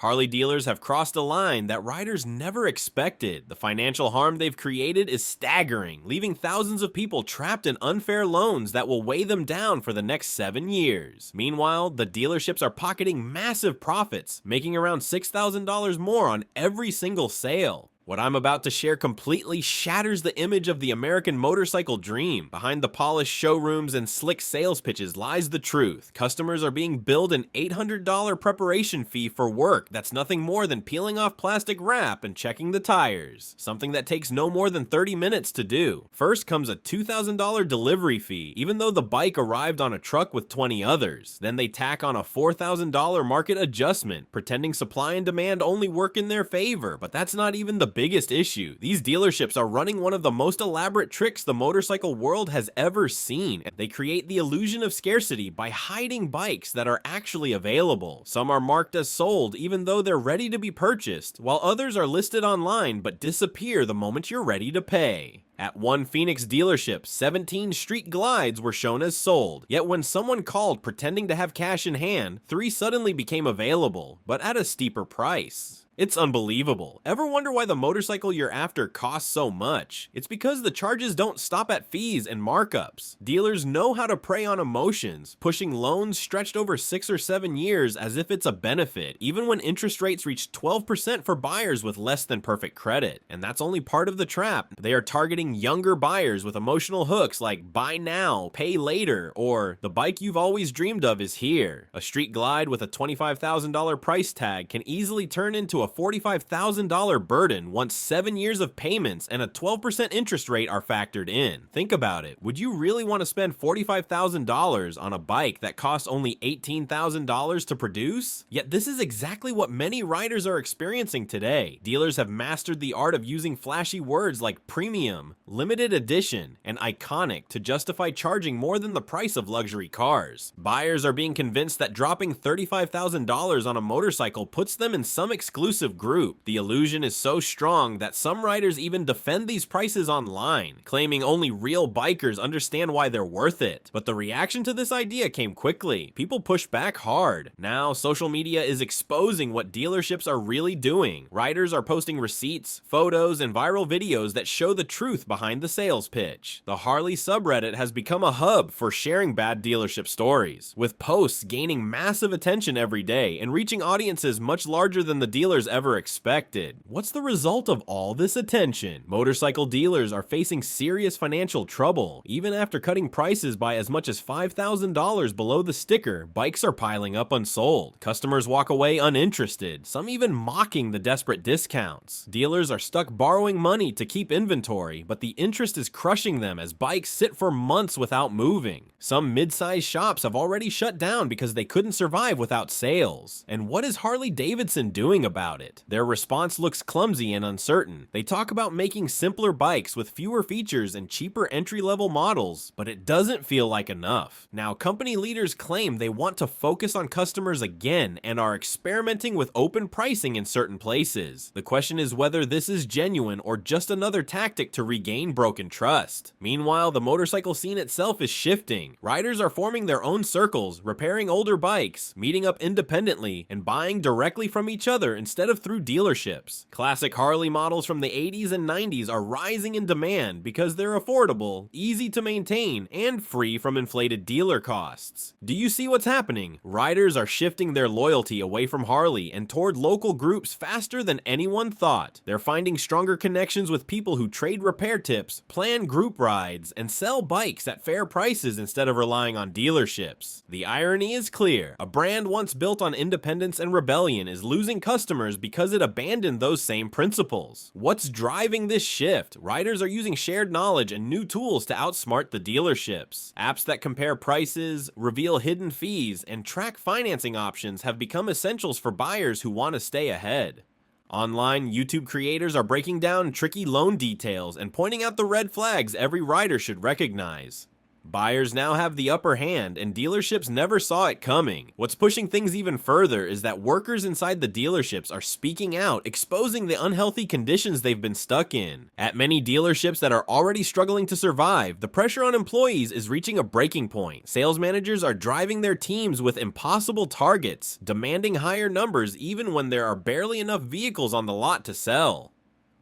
Harley dealers have crossed a line that riders never expected. The financial harm they've created is staggering, leaving thousands of people trapped in unfair loans that will weigh them down for the next 7 years. Meanwhile, the dealerships are pocketing massive profits, making around $6,000 more on every single sale. What I'm about to share completely shatters the image of the American motorcycle dream. Behind the polished showrooms and slick sales pitches lies the truth. Customers are being billed an $800 preparation fee for work that's nothing more than peeling off plastic wrap and checking the tires, something that takes no more than 30 minutes to do. First comes a $2,000 delivery fee, even though the bike arrived on a truck with 20 others. Then they tack on a $4,000 market adjustment, pretending supply and demand only work in their favor, but that's not even the biggest issue. These dealerships are running one of the most elaborate tricks the motorcycle world has ever seen. They create the illusion of scarcity by hiding bikes that are actually available. Some are marked as sold even though they're ready to be purchased, while others are listed online but disappear the moment you're ready to pay. At one Phoenix dealership, 17 street glides were shown as sold, yet when someone called pretending to have cash in hand, 3 suddenly became available, but at a steeper price. It's unbelievable. Ever wonder why the motorcycle you're after costs so much? It's because the charges don't stop at fees and markups. Dealers know how to prey on emotions, pushing loans stretched over 6 or 7 years as if it's a benefit, even when interest rates reach 12% for buyers with less than perfect credit. And that's only part of the trap. They are targeting younger buyers with emotional hooks like buy now, pay later, or the bike you've always dreamed of is here. A street glide with a $25,000 price tag can easily turn into a $45,000 burden once 7 years of payments and a 12% interest rate are factored in. Think about it. Would you really want to spend $45,000 on a bike that costs only $18,000 to produce? Yet this is exactly what many riders are experiencing today. Dealers have mastered the art of using flashy words like premium, limited edition, and iconic to justify charging more than the price of luxury cars. Buyers are being convinced that dropping $35,000 on a motorcycle puts them in some exclusive group. The illusion is so strong that some riders even defend these prices online, claiming only real bikers understand why they're worth it. But the reaction to this idea came quickly. People pushed back hard. Now, social media is exposing what dealerships are really doing. Riders are posting receipts, photos, and viral videos that show the truth behind the sales pitch. The Harley subreddit has become a hub for sharing bad dealership stories, with posts gaining massive attention every day and reaching audiences much larger than the dealers ever expected. What's the result of all this attention? Motorcycle dealers are facing serious financial trouble. Even after cutting prices by as much as $5,000 below the sticker, bikes are piling up unsold. Customers walk away uninterested, some even mocking the desperate discounts. Dealers are stuck borrowing money to keep inventory, but the interest is crushing them as bikes sit for months without moving. Some mid-sized shops have already shut down because they couldn't survive without sales. And what is Harley-Davidson doing about it? Their response looks clumsy and uncertain. They talk about making simpler bikes with fewer features and cheaper entry-level models, but it doesn't feel like enough. Now, company leaders claim they want to focus on customers again and are experimenting with open pricing in certain places. The question is whether this is genuine or just another tactic to regain broken trust. Meanwhile, the motorcycle scene itself is shifting. Riders are forming their own circles, repairing older bikes, meeting up independently, and buying directly from each other instead of through dealerships. Classic Harley models from the 80s and 90s are rising in demand because they're affordable, easy to maintain, and free from inflated dealer costs. Do you see what's happening? Riders are shifting their loyalty away from Harley and toward local groups faster than anyone thought. They're finding stronger connections with people who trade repair tips, plan group rides, and sell bikes at fair prices instead of relying on dealerships. The irony is clear. A brand once built on independence and rebellion is losing customers because it abandoned those same principles. What's driving this shift? Riders are using shared knowledge and new tools to outsmart the dealerships. Apps that compare prices, reveal hidden fees, and track financing options have become essentials for buyers who want to stay ahead. Online, YouTube creators are breaking down tricky loan details and pointing out the red flags every rider should recognize. Buyers now have the upper hand, and dealerships never saw it coming. What's pushing things even further is that workers inside the dealerships are speaking out, exposing the unhealthy conditions they've been stuck in. At many dealerships that are already struggling to survive, the pressure on employees is reaching a breaking point. Sales managers are driving their teams with impossible targets, demanding higher numbers even when there are barely enough vehicles on the lot to sell.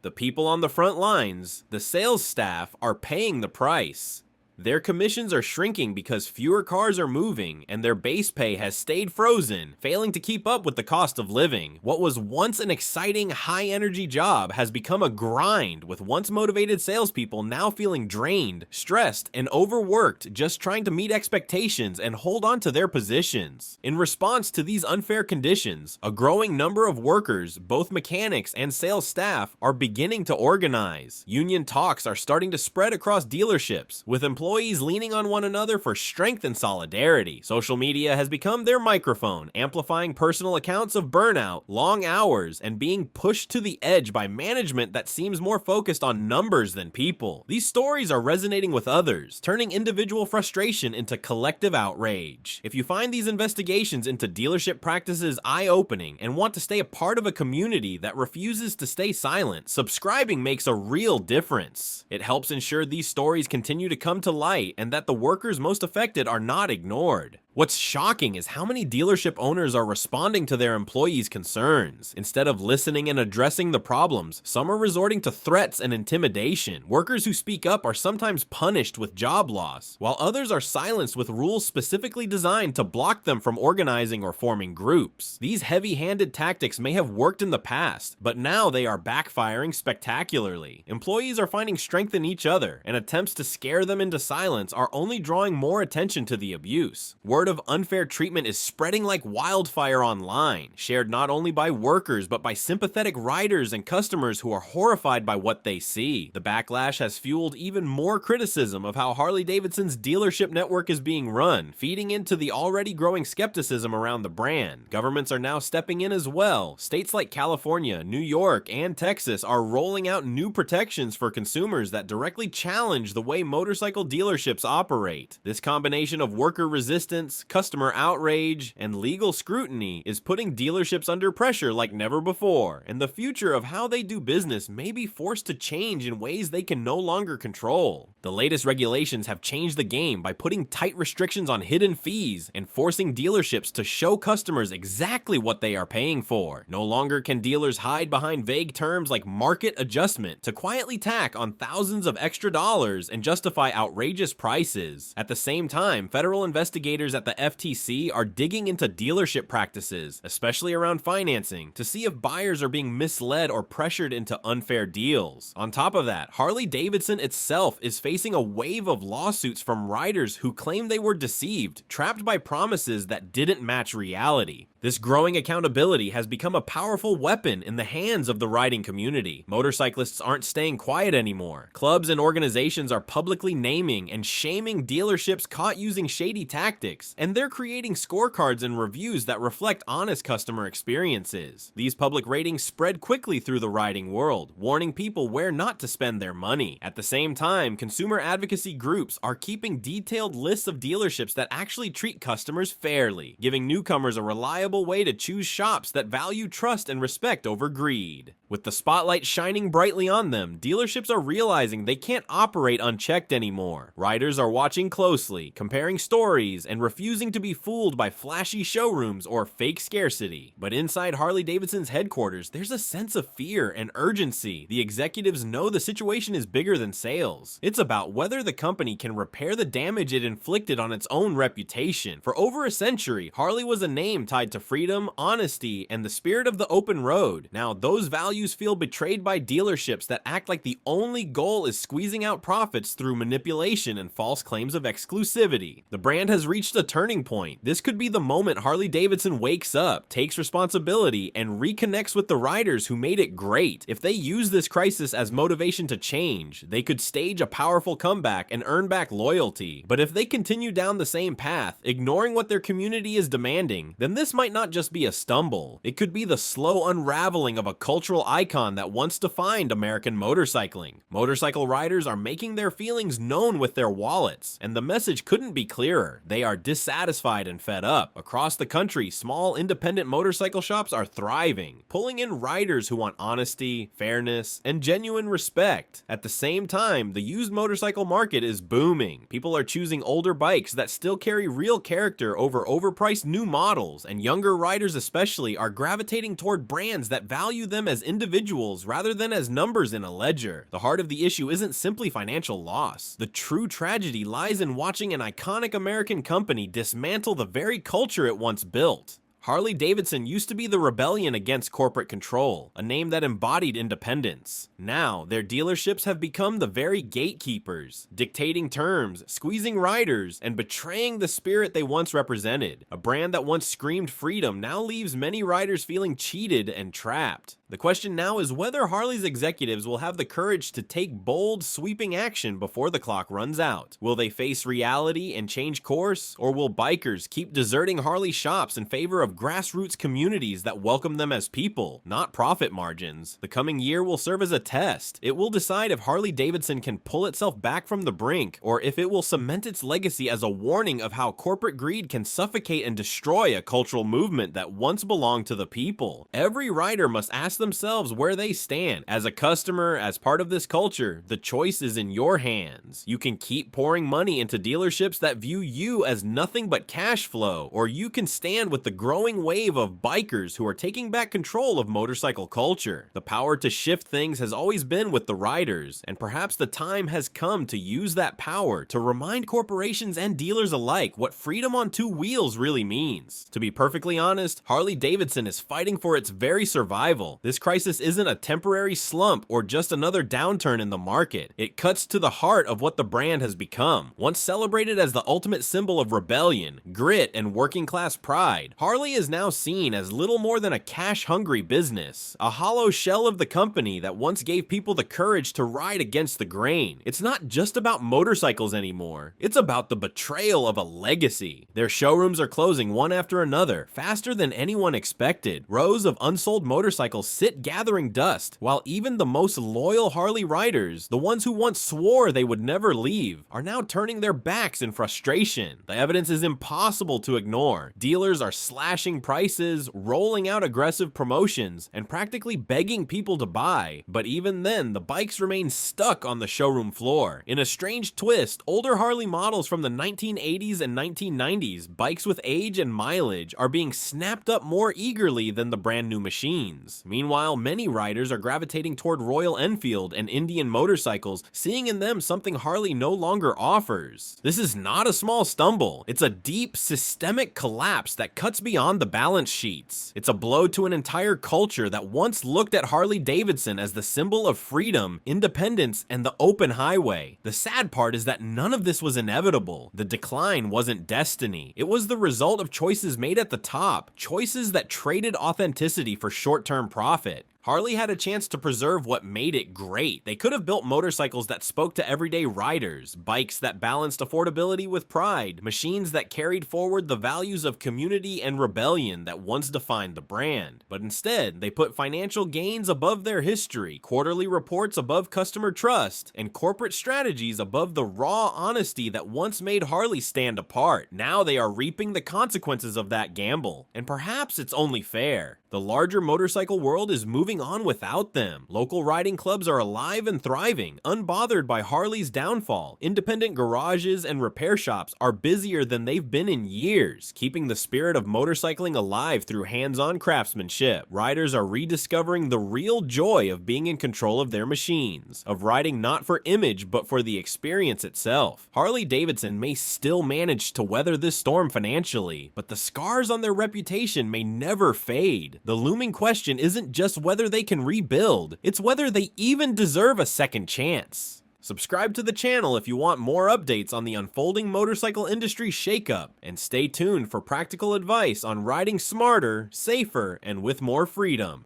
The people on the front lines, the sales staff, are paying the price. Their commissions are shrinking because fewer cars are moving, and their base pay has stayed frozen, failing to keep up with the cost of living. What was once an exciting, high-energy job has become a grind, with once motivated salespeople now feeling drained, stressed, and overworked just trying to meet expectations and hold on to their positions. In response to these unfair conditions, a growing number of workers, both mechanics and sales staff, are beginning to organize. Union talks are starting to spread across dealerships, with employees leaning on one another for strength and solidarity. Social media has become their microphone, amplifying personal accounts of burnout, long hours, and being pushed to the edge by management that seems more focused on numbers than people. These stories are resonating with others, turning individual frustration into collective outrage. If you find these investigations into dealership practices eye-opening and want to stay a part of a community that refuses to stay silent, subscribing makes a real difference. It helps ensure these stories continue to come to light and that the workers most affected are not ignored. What's shocking is how many dealership owners are responding to their employees' concerns. Instead of listening and addressing the problems, some are resorting to threats and intimidation. Workers who speak up are sometimes punished with job loss, while others are silenced with rules specifically designed to block them from organizing or forming groups. These heavy-handed tactics may have worked in the past, but now they are backfiring spectacularly. Employees are finding strength in each other, and attempts to scare them into silence are only drawing more attention to the abuse. Word of unfair treatment is spreading like wildfire online, shared not only by workers but by sympathetic riders and customers who are horrified by what they see. The backlash has fueled even more criticism of how Harley-Davidson's dealership network is being run, feeding into the already growing skepticism around the brand. Governments are now stepping in as well. States like California, New York, and Texas are rolling out new protections for consumers that directly challenge the way motorcycle dealerships operate. This combination of worker resistance, customer outrage, and legal scrutiny is putting dealerships under pressure like never before, and the future of how they do business may be forced to change in ways they can no longer control. The latest regulations have changed the game by putting tight restrictions on hidden fees and forcing dealerships to show customers exactly what they are paying for. No longer can dealers hide behind vague terms like market adjustment to quietly tack on thousands of extra dollars and justify outrageous prices. At the same time, federal investigators at the FTC are digging into dealership practices, especially around financing, to see if buyers are being misled or pressured into unfair deals. On top of that, Harley-Davidson itself is facing a wave of lawsuits from riders who claim they were deceived, trapped by promises that didn't match reality. This growing accountability has become a powerful weapon in the hands of the riding community. Motorcyclists aren't staying quiet anymore. Clubs and organizations are publicly naming and shaming dealerships caught using shady tactics, and they're creating scorecards and reviews that reflect honest customer experiences. These public ratings spread quickly through the riding world, warning people where not to spend their money. At the same time, consumer advocacy groups are keeping detailed lists of dealerships that actually treat customers fairly, giving newcomers a reliable way to choose shops that value trust and respect over greed. With the spotlight shining brightly on them, dealerships are realizing they can't operate unchecked anymore. Riders are watching closely, comparing stories, and refusing to be fooled by flashy showrooms or fake scarcity. But inside Harley-Davidson's headquarters, there's a sense of fear and urgency. The executives know the situation is bigger than sales. It's about whether the company can repair the damage it inflicted on its own reputation. For over a century, Harley was a name tied to freedom, honesty, and the spirit of the open road. Now, those values feel betrayed by dealerships that act like the only goal is squeezing out profits through manipulation and false claims of exclusivity. The brand has reached a turning point. This could be the moment Harley-Davidson wakes up, takes responsibility, and reconnects with the riders who made it great. If they use this crisis as motivation to change, they could stage a powerful comeback and earn back loyalty. But if they continue down the same path, ignoring what their community is demanding, then this might not just be a stumble. It could be the slow unraveling of a cultural icon that once defined American motorcycling. Motorcycle riders are making their feelings known with their wallets, and the message couldn't be clearer. They are dissatisfied and fed up. Across the country, small independent motorcycle shops are thriving, pulling in riders who want honesty, fairness, and genuine respect. At the same time, the used motorcycle market is booming. People are choosing older bikes that still carry real character over overpriced new models, and younger riders especially are gravitating toward brands that value them as individuals rather than as numbers in a ledger. The heart of the issue isn't simply financial loss. The true tragedy lies in watching an iconic American company dismantle the very culture it once built. Harley-Davidson used to be the rebellion against corporate control, a name that embodied independence. Now, their dealerships have become the very gatekeepers, dictating terms, squeezing riders, and betraying the spirit they once represented. A brand that once screamed freedom now leaves many riders feeling cheated and trapped. The question now is whether Harley's executives will have the courage to take bold, sweeping action before the clock runs out. Will they face reality and change course, or will bikers keep deserting Harley shops in favor of grassroots communities that welcome them as people, not profit margins? The coming year will serve as a test. It will decide if Harley-Davidson can pull itself back from the brink, or if it will cement its legacy as a warning of how corporate greed can suffocate and destroy a cultural movement that once belonged to the people. Every rider must ask themselves where they stand. As a customer, as part of this culture, the choice is in your hands. You can keep pouring money into dealerships that view you as nothing but cash flow, or you can stand with the growing wave of bikers who are taking back control of motorcycle culture. The power to shift things has always been with the riders, and perhaps the time has come to use that power to remind corporations and dealers alike what freedom on two wheels really means. To be perfectly honest, Harley-Davidson is fighting for its very survival. This crisis isn't a temporary slump or just another downturn in the market. It cuts to the heart of what the brand has become. Once celebrated as the ultimate symbol of rebellion, grit, and working class pride, Harley is now seen as little more than a cash-hungry business, a hollow shell of the company that once gave people the courage to ride against the grain. It's not just about motorcycles anymore. It's about the betrayal of a legacy. Their showrooms are closing one after another, faster than anyone expected. Rows of unsold motorcycles sit gathering dust, while even the most loyal Harley riders, the ones who once swore they would never leave, are now turning their backs in frustration. The evidence is impossible to ignore. Dealers are slashing prices, rolling out aggressive promotions, and practically begging people to buy. But even then, the bikes remain stuck on the showroom floor. In a strange twist, older Harley models from the 1980s and 1990s, bikes with age and mileage, are being snapped up more eagerly than the brand new machines. Meanwhile, many riders are gravitating toward Royal Enfield and Indian motorcycles, seeing in them something Harley no longer offers. This is not a small stumble. It's a deep, systemic collapse that cuts beyond the balance sheets. It's a blow to an entire culture that once looked at Harley-Davidson as the symbol of freedom, independence, and the open highway. The sad part is that none of this was inevitable. The decline wasn't destiny. It was the result of choices made at the top, choices that traded authenticity for short-term profit. Harley had a chance to preserve what made it great. They could have built motorcycles that spoke to everyday riders, bikes that balanced affordability with pride, machines that carried forward the values of community and rebellion that once defined the brand. But instead, they put financial gains above their history, quarterly reports above customer trust, and corporate strategies above the raw honesty that once made Harley stand apart. Now they are reaping the consequences of that gamble, and perhaps it's only fair. The larger motorcycle world is moving on without them. Local riding clubs are alive and thriving, unbothered by Harley's downfall. Independent garages and repair shops are busier than they've been in years, keeping the spirit of motorcycling alive through hands-on craftsmanship. Riders are rediscovering the real joy of being in control of their machines, of riding not for image but for the experience itself. Harley-Davidson may still manage to weather this storm financially, but the scars on their reputation may never fade. The looming question isn't just whether they can rebuild, it's whether they even deserve a second chance. Subscribe to the channel if you want more updates on the unfolding motorcycle industry shakeup, and stay tuned for practical advice on riding smarter, safer, and with more freedom.